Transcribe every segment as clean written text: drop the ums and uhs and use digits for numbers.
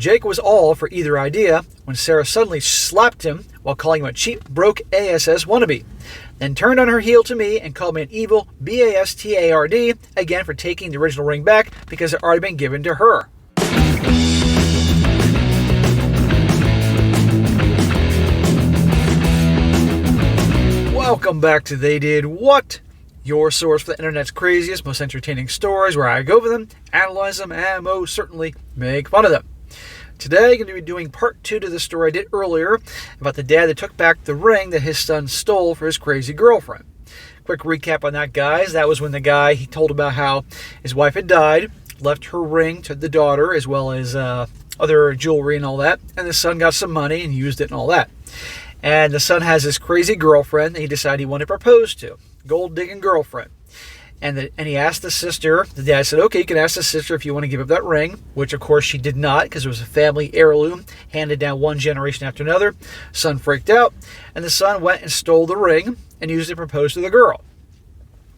Jake was all for either idea when Sarah suddenly slapped him while calling him a cheap, broke ASS wannabe, then turned on her heel to me and called me an evil BASTARD, again for taking the original ring back because it had already been given to her. Welcome back to They Did What? Your source for the internet's craziest, most entertaining stories, where I go over them, analyze them, and most certainly make fun of them. Today, I'm going to be doing part 2 to the story I did earlier about the dad that took back the ring that his son stole for his crazy girlfriend. Quick recap on that, guys. That was when the guy, he told about how his wife had died, left her ring to the daughter, as well as other jewelry and all that, and the son got some money and used it and all that. And the son has this crazy girlfriend that he decided he wanted to propose to. Gold-digging girlfriend. And he asked the sister, the dad said, okay, you can ask the sister if you want to give up that ring, which of course she did not because it was a family heirloom handed down one generation after another. Son freaked out, and the son went and stole the ring and used it to propose to the girl.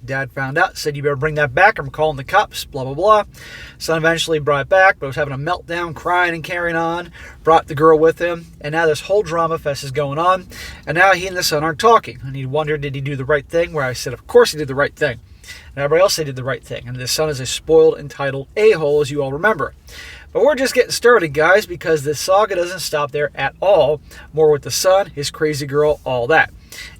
Dad found out, said, you better bring that back, I'm calling the cops, blah, blah, blah. Son eventually brought it back, but was having a meltdown, crying and carrying on, brought the girl with him, and now this whole drama fest is going on, and now he and the son aren't talking. And he wondered, did he do the right thing? Where I said, of course he did the right thing. And everybody else said he did the right thing. And the son is a spoiled, entitled a-hole, as you all remember. But we're just getting started, guys, because this saga doesn't stop there at all. More with the son, his crazy girl, all that.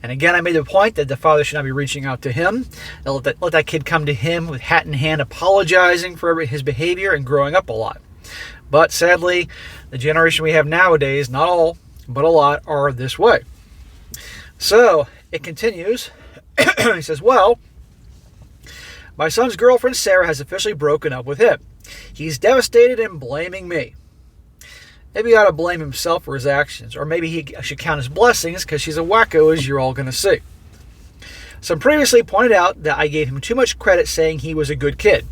And again, I made the point that the father should not be reaching out to him. Let that kid come to him with hat in hand, apologizing for his behavior and growing up a lot. But sadly, the generation we have nowadays, not all, but a lot, are this way. So, it continues. He says, well, my son's girlfriend, Sarah, has officially broken up with him. He's devastated and blaming me. Maybe he ought to blame himself for his actions, or maybe he should count his blessings because she's a wacko, as you're all going to see. Some previously pointed out that I gave him too much credit saying he was a good kid.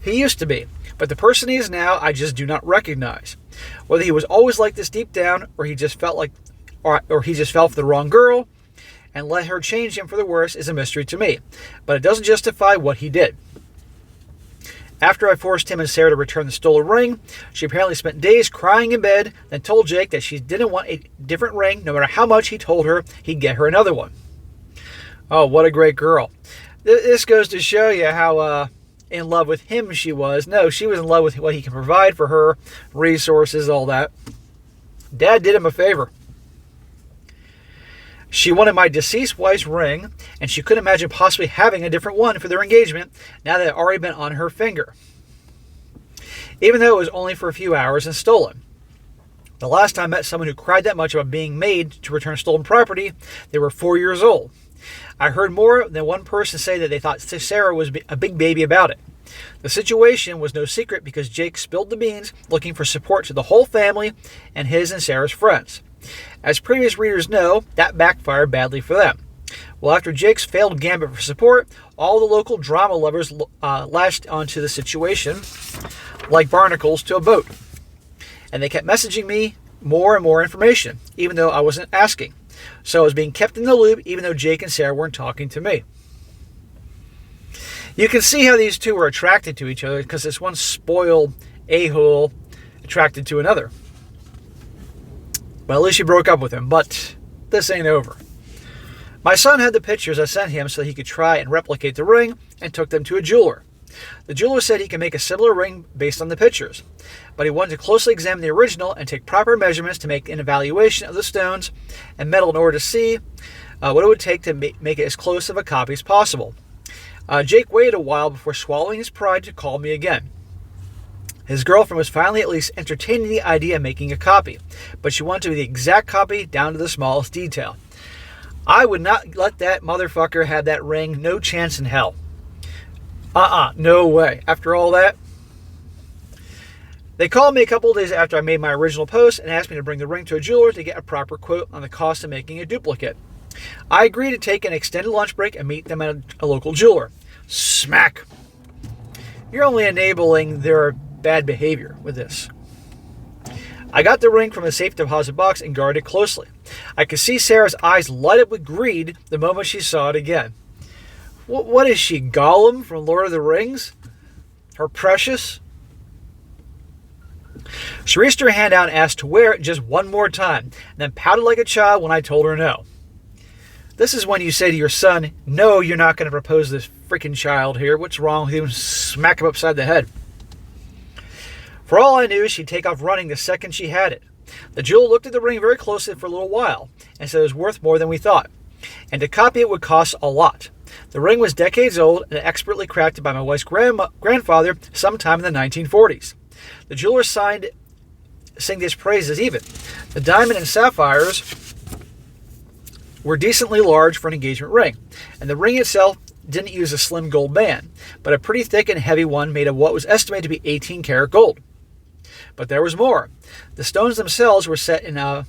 He used to be, but the person he is now, I just do not recognize. Whether he was always like this deep down, or he just felt for the wrong girl and let her change him for the worse is a mystery to me, but it doesn't justify what he did. After I forced him and Sarah to return the stolen ring, she apparently spent days crying in bed, then told Jake that she didn't want a different ring, no matter how much he told her he'd get her another one. Oh, what a great girl. This goes to show you how in love with him she was. No, she was in love with what he can provide for her, resources, all that. Dad did him a favor. She wanted my deceased wife's ring, and she couldn't imagine possibly having a different one for their engagement now that it had already been on her finger, even though it was only for a few hours and stolen. The last time I met someone who cried that much about being made to return stolen property, they were 4 years old. I heard more than one person say that they thought Sarah was a big baby about it. The situation was no secret because Jake spilled the beans looking for support to the whole family and his and Sarah's friends. As previous readers know, that backfired badly for them. Well, after Jake's failed gambit for support, all the local drama lovers lashed onto the situation like barnacles to a boat. And they kept messaging me more and more information, even though I wasn't asking. So I was being kept in the loop, even though Jake and Sarah weren't talking to me. You can see how these two were attracted to each other because this one spoiled a-hole attracted to another. Well, at least she broke up with him, but this ain't over. My son had the pictures I sent him so he could try and replicate the ring and took them to a jeweler. The jeweler said he can make a similar ring based on the pictures, but he wanted to closely examine the original and take proper measurements to make an evaluation of the stones and metal in order to see what it would take to make it as close of a copy as possible. Jake waited a while before swallowing his pride to call me again. His girlfriend was finally at least entertaining the idea of making a copy, but she wanted to be the exact copy down to the smallest detail. I would not let that motherfucker have that ring, no chance in hell. No way. After all that, they called me a couple of days after I made my original post and asked me to bring the ring to a jeweler to get a proper quote on the cost of making a duplicate. I agreed to take an extended lunch break and meet them at a local jeweler. Smack. You're only enabling their bad behavior with this. I got the ring from a safe deposit box and guarded it closely. I could see Sarah's eyes light up with greed the moment she saw it again. What is she, Gollum from Lord of the Rings? Her precious? She reached her hand out and asked to wear it just one more time, and then pouted like a child when I told her no. This is when you say to your son, no, you're not going to propose to this freaking child here. What's wrong with you? Smack him upside the head. For all I knew, she'd take off running the second she had it. The jeweler looked at the ring very closely for a little while and said it was worth more than we thought, and to copy it would cost a lot. The ring was decades old and expertly crafted by my wife's grandfather sometime in the 1940s. The jeweler sang his praises even. The diamond and sapphires were decently large for an engagement ring, and the ring itself didn't use a slim gold band, but a pretty thick and heavy one made of what was estimated to be 18-karat gold. But there was more. The stones themselves were set in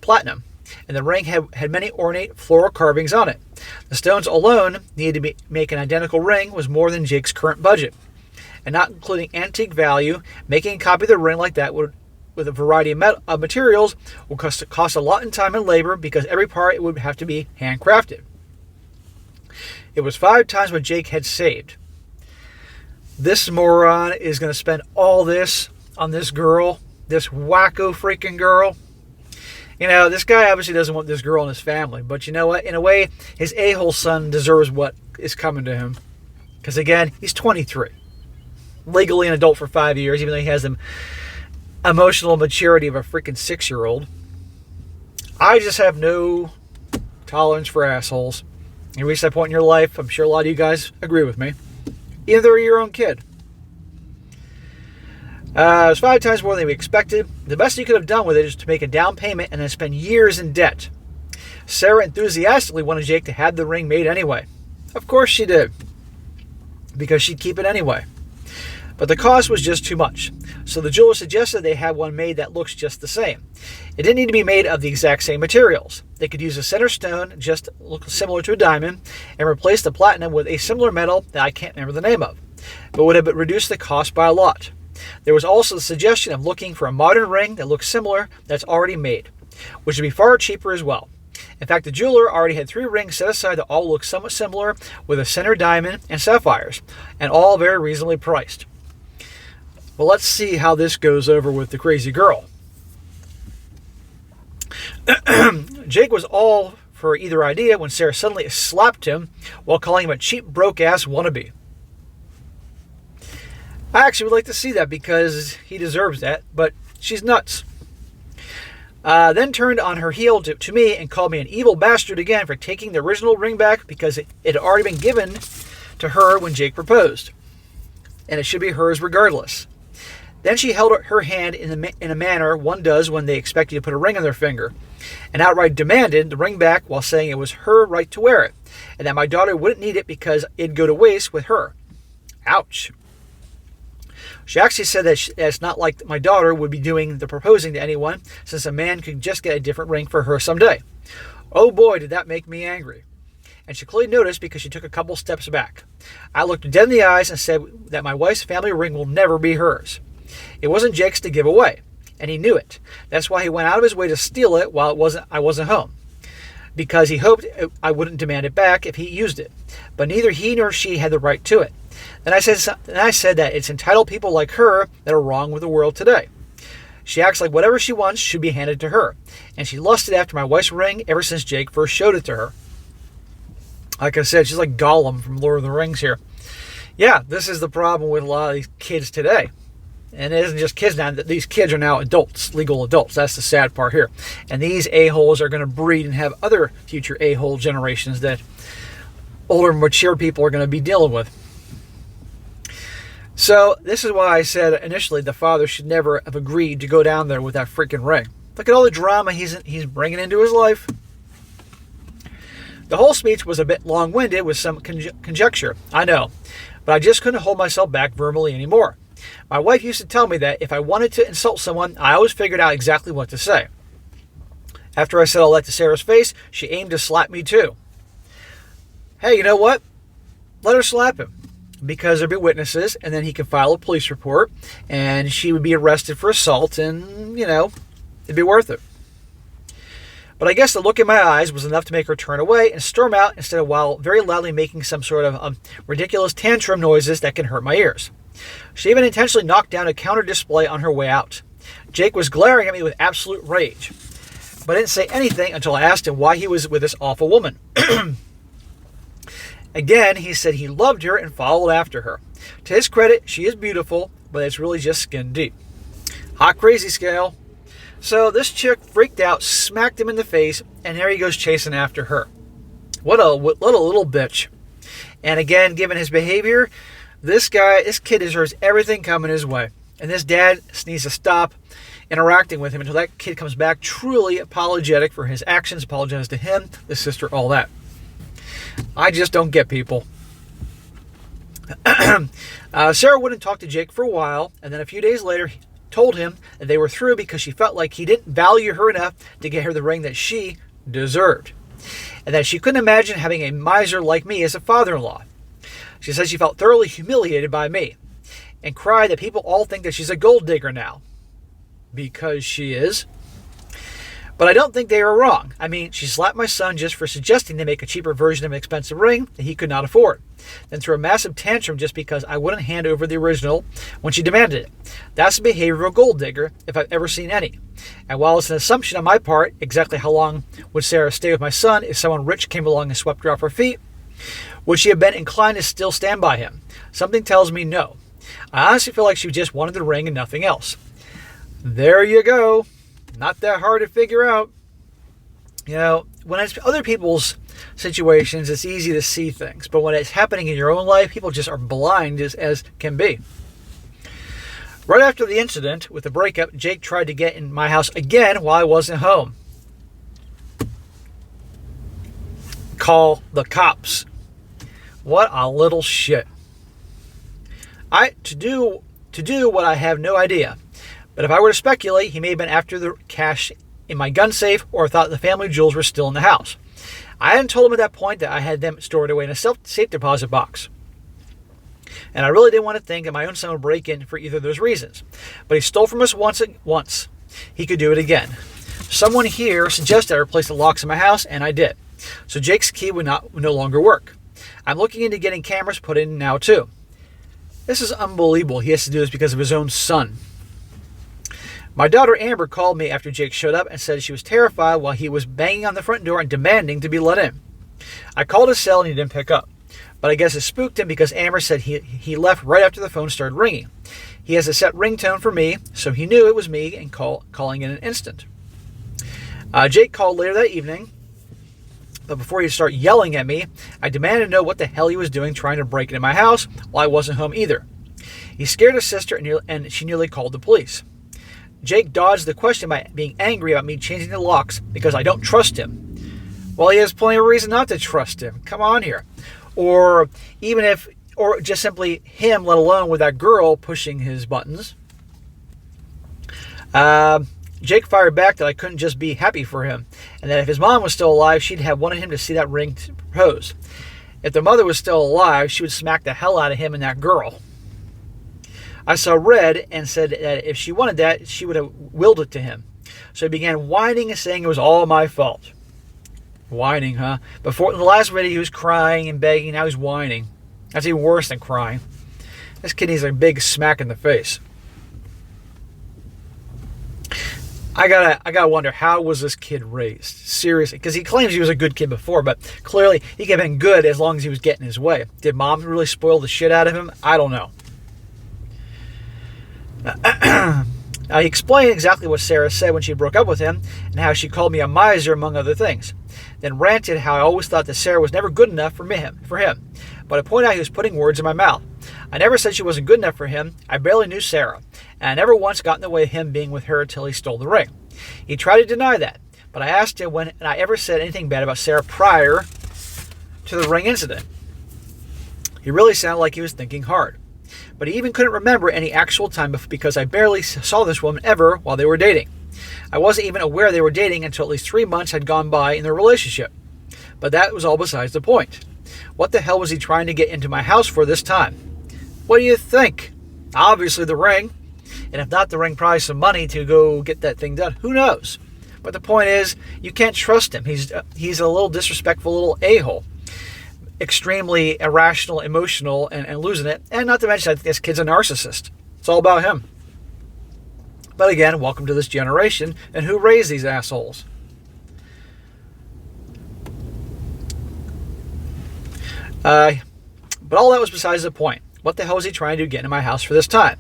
platinum, and the ring had many ornate floral carvings on it. The stones alone needed to make an identical ring was more than Jake's current budget, and not including antique value, making a copy of the ring like that with a variety of materials would cost a lot in time and labor because every part would have to be handcrafted. It was 5 times what Jake had saved. This moron is going to spend all this on this girl, this wacko freaking girl. You know, this guy obviously doesn't want this girl in his family, but you know what? In a way, his a-hole son deserves what is coming to him. Because again, he's 23. Legally an adult for 5 years, even though he has the emotional maturity of a freaking 6-year-old. I just have no tolerance for assholes. You reach that point in your life, I'm sure a lot of you guys agree with me. Even though you're your own kid. It was 5 times more than we expected. The best you could have done with it is to make a down payment and then spend years in debt. Sarah enthusiastically wanted Jake to have the ring made anyway. Of course she did. Because she'd keep it anyway. But the cost was just too much. So the jeweler suggested they have one made that looks just the same. It didn't need to be made of the exact same materials. They could use a center stone, just look similar to a diamond, and replace the platinum with a similar metal that I can't remember the name of, but would have reduced the cost by a lot. There was also the suggestion of looking for a modern ring that looks similar that's already made, which would be far cheaper as well. In fact, the jeweler already had 3 rings set aside that all look somewhat similar with a center diamond and sapphires, and all very reasonably priced. Well, let's see how this goes over with the crazy girl. Jake was all for either idea when Sarah suddenly slapped him while calling him a cheap, broke-ass wannabe. I actually would like to see that because he deserves that, but she's nuts. Then turned on her heel to me and called me an evil bastard again for taking the original ring back because it had already been given to her when Jake proposed, and it should be hers regardless. Then she held her hand in a manner one does when they expect you to put a ring on their finger, and outright demanded the ring back while saying it was her right to wear it, and that my daughter wouldn't need it because it'd go to waste with her. Ouch. She actually said that it's not like my daughter would be doing the proposing to anyone, since a man could just get a different ring for her someday. Oh boy, did that make me angry. And she clearly noticed because she took a couple steps back. I looked her dead in the eyes and said that my wife's family ring will never be hers. It wasn't Jake's to give away, and he knew it. That's why he went out of his way to steal it while I wasn't home, because he hoped I wouldn't demand it back if he used it. But neither he nor she had the right to it. And I said that it's entitled people like her that are wrong with the world today. She acts like whatever she wants should be handed to her, and she lusted after my wife's ring ever since Jake first showed it to her. Like I said, she's like Gollum from Lord of the Rings here. Yeah, this is the problem with a lot of these kids today. And it isn't just kids now. These kids are now adults, legal adults. That's the sad part here. And these a-holes are going to breed and have other future a-hole generations that older, mature people are going to be dealing with. So this is why I said initially the father should never have agreed to go down there with that freaking ring. Look at all the drama he's bringing into his life. The whole speech was a bit long-winded with some conjecture, I know, but I just couldn't hold myself back verbally anymore. My wife used to tell me that if I wanted to insult someone, I always figured out exactly what to say. After I said all that to Sarah's face, she aimed to slap me too. Hey, you know what? Let her slap him, because there'd be witnesses, and then he could file a police report, and she would be arrested for assault, and, you know, it'd be worth it. But I guess the look in my eyes was enough to make her turn away and storm out instead of while very loudly making some sort of ridiculous tantrum noises that can hurt my ears. She even intentionally knocked down a counter display on her way out. Jake was glaring at me with absolute rage, but didn't say anything until I asked him why he was with this awful woman. Again, he said he loved her and followed after her. To his credit, she is beautiful, but it's really just skin deep. Hot crazy scale. So this chick freaked out, smacked him in the face, and there he goes chasing after her. What a little bitch. And again, given his behavior, this kid deserves everything coming his way. And this dad needs to stop interacting with him until that kid comes back truly apologetic for his actions, apologizes to him, the sister, all that. I just don't get people. Sarah wouldn't talk to Jake for a while, and then a few days later told him that they were through because she felt like he didn't value her enough to get her the ring that she deserved, and that she couldn't imagine having a miser like me as a father-in-law. She said she felt thoroughly humiliated by me and cried that people all think that she's a gold digger now, because she is. But I don't think they were wrong. I mean, she slapped my son just for suggesting they make a cheaper version of an expensive ring that he could not afford, then threw a massive tantrum just because I wouldn't hand over the original when she demanded it. That's the behavior of a gold digger, if I've ever seen any. And while it's an assumption on my part, exactly how long would Sarah stay with my son if someone rich came along and swept her off her feet? Would she have been inclined to still stand by him? Something tells me no. I honestly feel like she just wanted the ring and nothing else. There you go. Not that hard to figure out. You know, when it's other people's situations, it's easy to see things. But when it's happening in your own life, people just are blind as can be. Right after the incident with the breakup, Jake tried to get in my house again while I wasn't home. Call the cops. What a little shit. To do what I have no idea. But if I were to speculate, he may have been after the cash in my gun safe or thought the family jewels were still in the house. I hadn't told him at that point that I had them stored away in a safe deposit box. And I really didn't want to think that my own son would break in for either of those reasons. But he stole from us once. He could do it again. Someone here suggested I replace the locks in my house, and I did. So Jake's key would no longer work. I'm looking into getting cameras put in now too. This is unbelievable. He has to do this because of his own son. My daughter Amber called me after Jake showed up and said she was terrified while he was banging on the front door and demanding to be let in. I called his cell and he didn't pick up. But I guess it spooked him because Amber said he left right after the phone started ringing. He has a set ringtone for me, so he knew it was me and calling in an instant. Jake called later that evening, but before he started yelling at me, I demanded to know what the hell he was doing trying to break into my house while I wasn't home either. He scared his sister and she nearly called the police. Jake dodged the question by being angry about me changing the locks because I don't trust him. Well, he has plenty of reason not to trust him. Come on here. Or just simply him, let alone with that girl pushing his buttons. Jake fired back that I couldn't just be happy for him, and that if his mom was still alive, she'd have wanted him to see that ring to propose. If the mother was still alive, she would smack the hell out of him and that girl. I saw red and said that if she wanted that, she would have willed it to him. So he began whining and saying it was all my fault. Whining, huh? Before in the last video, he was crying and begging. Now he's whining. That's even worse than crying. This kid needs a big smack in the face. I gotta wonder, how was this kid raised? Seriously, because he claims he was a good kid before, but clearly he could have been good as long as he was getting his way. Did mom really spoil the shit out of him? I don't know. He explained exactly what Sarah said when she broke up with him and how she called me a miser, among other things. Then ranted how I always thought that Sarah was never good enough for him. But I pointed out he was putting words in my mouth. I never said she wasn't good enough for him. I barely knew Sarah, and I never once got in the way of him being with her until he stole the ring. He tried to deny that, but I asked him when I ever said anything bad about Sarah prior to the ring incident. He really sounded like he was thinking hard. But he even couldn't remember any actual time because I barely saw this woman ever while they were dating. I wasn't even aware they were dating until at least 3 months had gone by in their relationship. But that was all besides the point. What the hell was he trying to get into my house for this time? What do you think? Obviously the ring. And if not the ring, probably some money to go get that thing done. Who knows? But the point is, you can't trust him. He's a little disrespectful little a-hole. Extremely irrational, emotional, and losing it. And not to mention, I think this kid's a narcissist. It's all about him. But again, welcome to this generation, and who raised these assholes? But all that was besides the point. What the hell was he trying to get into my house for this time?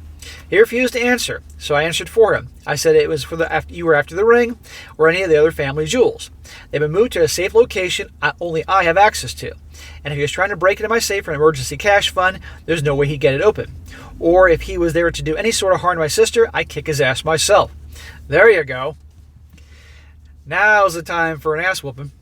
He refused to answer, so I answered for him. I said it was you were after the ring or any of the other family jewels. They've been moved to a safe location only I have access to. And if he was trying to break into my safe for an emergency cash fund, there's no way he'd get it open. Or if he was there to do any sort of harm to my sister, I'd kick his ass myself. There you go. Now's the time for an ass whooping.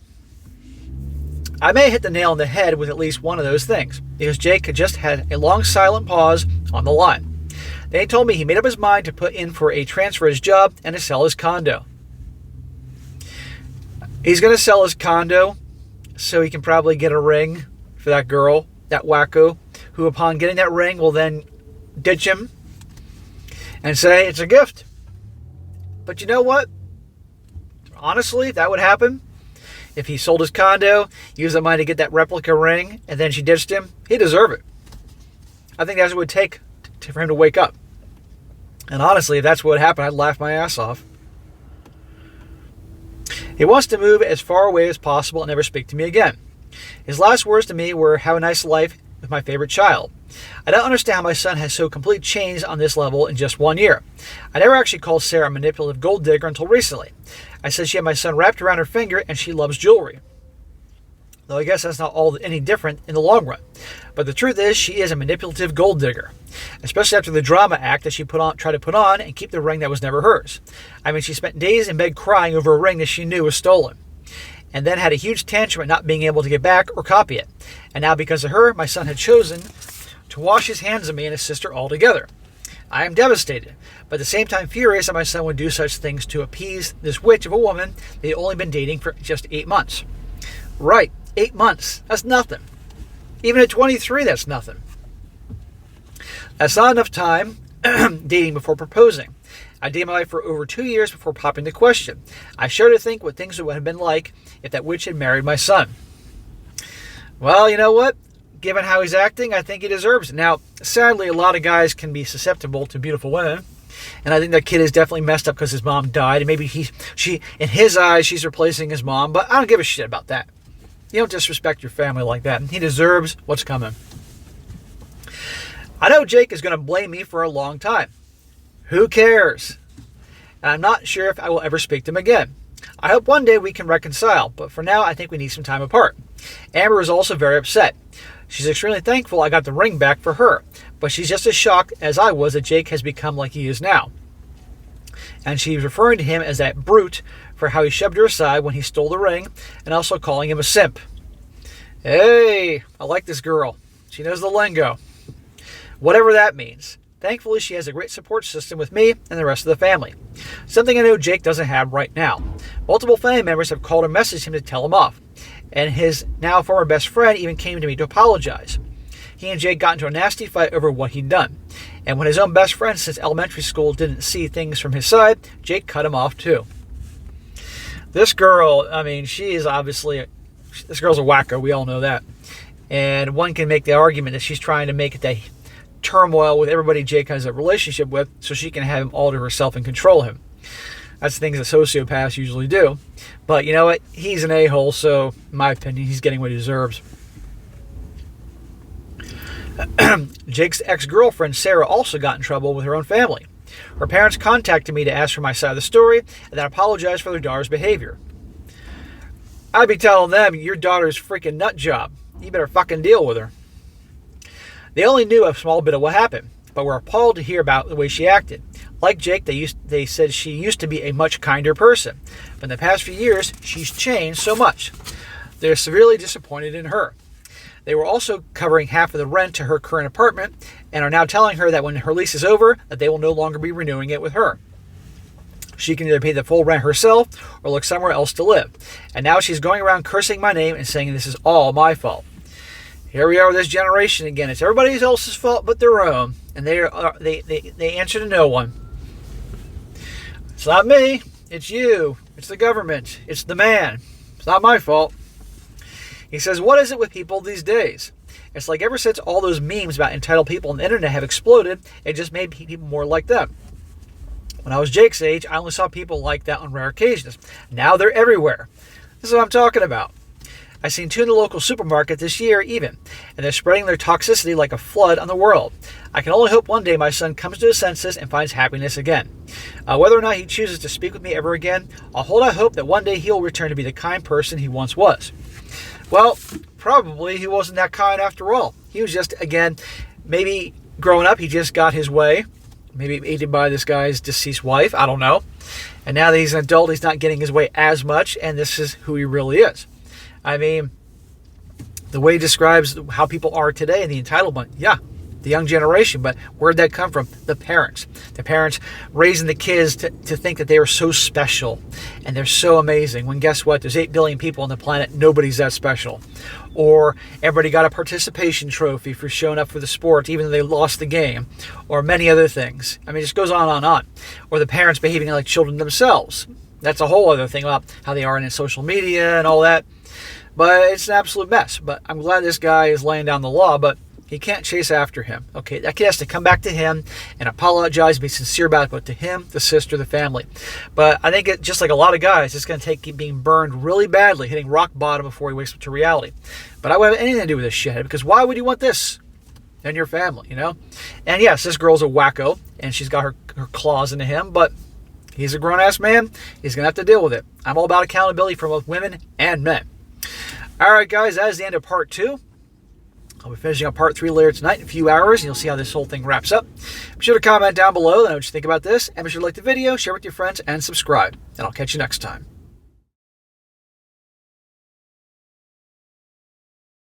I may have hit the nail on the head with at least one of those things, because Jake had just had a long silent pause on the line. Then he told me he made up his mind to put in for a transfer of his job and to sell his condo. He's going to sell his condo so he can probably get a ring for that girl, that wacko, who upon getting that ring will then ditch him and say it's a gift. But you know what? Honestly, if that would happen, if he sold his condo, used the money to get that replica ring, and then she ditched him, he'd deserve it. I think that's what it would take for him to wake up. And honestly, if that's what happened, I'd laugh my ass off. He wants to move as far away as possible and never speak to me again. His last words to me were, "Have a nice life with my favorite child." I don't understand how my son has so completely changed on this level in just 1 year. I never actually called Sarah a manipulative gold digger until recently. I said she had my son wrapped around her finger and she loves jewelry. Though I guess that's not all any different in the long run. But the truth is, she is a manipulative gold digger. Especially after the drama act that she tried to put on and keep the ring that was never hers. I mean, she spent days in bed crying over a ring that she knew was stolen. And then had a huge tantrum at not being able to get back or copy it. And now because of her, my son had chosen to wash his hands of me and his sister altogether. I am devastated, but at the same time furious that my son would do such things to appease this witch of a woman they had only been dating for just 8 months. Right, 8 months. That's nothing. Even at 23, that's nothing. That's not enough time dating before proposing. I dated my wife for over 2 years before popping the question. I shudder to think what things would have been like if that witch had married my son. Well, you know what? Given how he's acting, I think he deserves it. Now, sadly, a lot of guys can be susceptible to beautiful women. And I think that kid is definitely messed up because his mom died. And maybe she, in his eyes, she's replacing his mom. But I don't give a shit about that. You don't disrespect your family like that. And he deserves what's coming. I know Jake is going to blame me for a long time. Who cares? And I'm not sure if I will ever speak to him again. I hope one day we can reconcile. But for now, I think we need some time apart. Amber is also very upset. She's extremely thankful I got the ring back for her, but she's just as shocked as I was that Jake has become like he is now. And she's referring to him as that brute for how he shoved her aside when he stole the ring, and also calling him a simp. Hey, I like this girl. She knows the lingo. Whatever that means. Thankfully, she has a great support system with me and the rest of the family. Something I know Jake doesn't have right now. Multiple family members have called and messaged him to tell him off. And his now former best friend even came to me to apologize. He and Jake got into a nasty fight over what he'd done. And when his own best friend since elementary school didn't see things from his side, Jake cut him off too. This girl, I mean, this girl's a wacko, we all know that. And one can make the argument that she's trying to make it a turmoil with everybody Jake has a relationship with so she can have him all to herself and control him. That's the things that sociopaths usually do. But you know what? He's an a-hole, so in my opinion, he's getting what he deserves. Jake's ex-girlfriend, Sarah, also got in trouble with her own family. Her parents contacted me to ask for my side of the story and then apologize for their daughter's behavior. I'd be telling them, your daughter's freaking nut job. You better fucking deal with her. They only knew a small bit of what happened, but were appalled to hear about the way she acted. Like Jake, they said she used to be a much kinder person, but in the past few years, she's changed so much. They're severely disappointed in her. They were also covering half of the rent to her current apartment and are now telling her that when her lease is over, that they will no longer be renewing it with her. She can either pay the full rent herself or look somewhere else to live. And now she's going around cursing my name and saying this is all my fault. Here we are with this generation again. It's everybody else's fault but their own. And they answer to no one. It's not me. It's you. It's the government. It's the man. It's not my fault. He says, what is it with people these days? It's like ever since all those memes about entitled people on the internet have exploded, it just made people more like them. When I was Jake's age, I only saw people like that on rare occasions. Now they're everywhere. This is what I'm talking about. I've seen 2 in the local supermarket this year even, and they're spreading their toxicity like a flood on the world. I can only hope one day my son comes to his senses and finds happiness again. Whether or not he chooses to speak with me ever again, I'll hold out hope that one day he'll return to be the kind person he once was. Well, probably he wasn't that kind after all. He was just, again, maybe growing up he just got his way. Maybe aided by this guy's deceased wife, I don't know. And now that he's an adult, he's not getting his way as much, and this is who he really is. I mean, the way he describes how people are today and the entitlement, yeah, the young generation, but where'd that come from? The parents. The parents raising the kids to think that they are so special and they're so amazing, when guess what? There's 8 billion people on the planet, nobody's that special. Or everybody got a participation trophy for showing up for the sport even though they lost the game, or many other things. I mean, it just goes on and on. Or the parents behaving like children themselves. That's a whole other thing about how they are in social media and all that. But it's an absolute mess. But I'm glad this guy is laying down the law, but he can't chase after him. Okay, that kid has to come back to him and apologize, be sincere about it, but to him, the sister, the family. But I think just like a lot of guys, it's going to take being burned really badly, hitting rock bottom before he wakes up to reality. But I wouldn't have anything to do with this shit, because why would you want this in your family, you know? And yes, this girl's a wacko, and she's got her claws into him, but he's a grown-ass man. He's going to have to deal with it. I'm all about accountability for both women and men. All right, guys, that is the end of part 2. I'll be finishing up part 3 later tonight in a few hours, and you'll see how this whole thing wraps up. Be sure to comment down below, let me know what you think about this, and be sure to like the video, share with your friends, and subscribe. And I'll catch you next time.